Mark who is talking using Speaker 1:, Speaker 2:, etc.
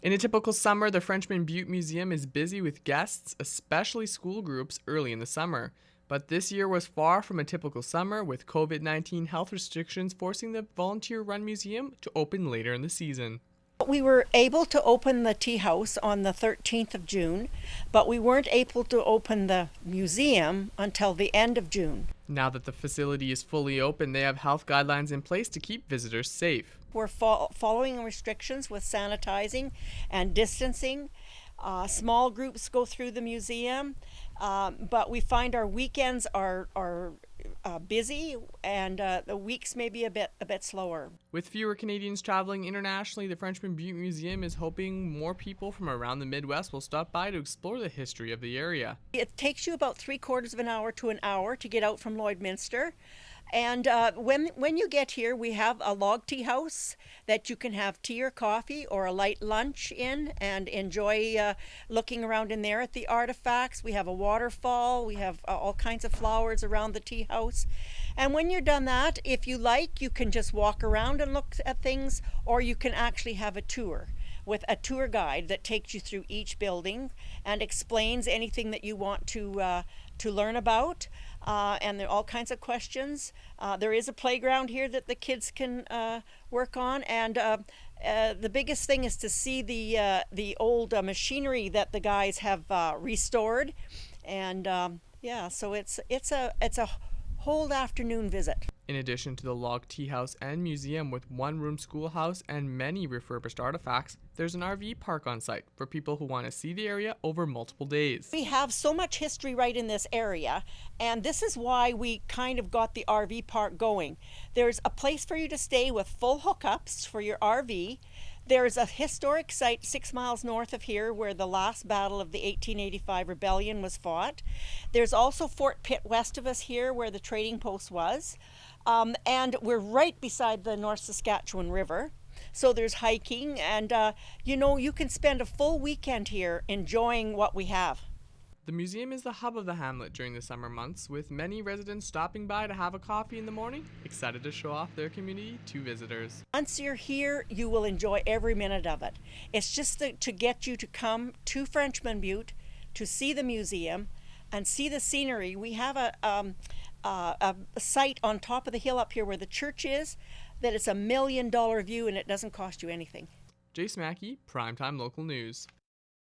Speaker 1: In a typical summer, the Frenchmen Butte Museum is busy with guests, especially school groups, early in the summer. But this year was far from a typical summer, with COVID-19 health restrictions forcing the volunteer run museum to open later in the season.
Speaker 2: We were able to open the tea house on the 13th of June, but we weren't able to open the museum until the end of June.
Speaker 1: Now that the facility is fully open, they have health guidelines in place to keep visitors safe.
Speaker 2: We're following restrictions with sanitizing and distancing. Small groups go through the museum, but we find our weekends are busy, and the weeks may be a bit slower.
Speaker 1: With fewer Canadians traveling internationally, the Frenchmen Butte Museum is hoping more people from around the Midwest will stop by to explore the history of the area.
Speaker 2: It takes you about 3/4 of an hour to an hour to get out from Lloydminster. And when you get here, we have a log tea house that you can have tea or coffee or a light lunch in and enjoy looking around in there at the artifacts. We have a waterfall. We have all kinds of flowers around the tea house. And when you're done that, if you like, you can just walk around and look at things, or you can actually have a tour with a tour guide that takes you through each building and explains anything that you want to learn about. And there are all kinds of questions. There is a playground here that the kids can work on, and the biggest thing is to see the old machinery that the guys have restored, and yeah, so it's a whole afternoon visit.
Speaker 1: In addition to the log tea house and museum with one-room schoolhouse and many refurbished artifacts, there's an RV park on site for people who want to see the area over multiple days.
Speaker 2: We have so much history right in this area, and this is why we kind of got the RV park going. There's a place for you to stay with full hookups for your RV. There's a historic site 6 miles north of here where the last battle of the 1885 rebellion was fought. There's also Fort Pitt west of us here where the trading post was. And we're right beside the North Saskatchewan River. So there's hiking, and you can spend a full weekend here enjoying what we have.
Speaker 1: The museum is the hub of the hamlet during the summer months, with many residents stopping by to have a coffee in the morning, excited to show off their community to visitors.
Speaker 2: Once you're here, you will enjoy every minute of it. It's just to get you to come to Frenchmen Butte, to see the museum, and see the scenery. We have a site on top of the hill up here where the church is, that it's $1 million view, and it doesn't cost you anything.
Speaker 1: Jace Mackey, Primetime Local News.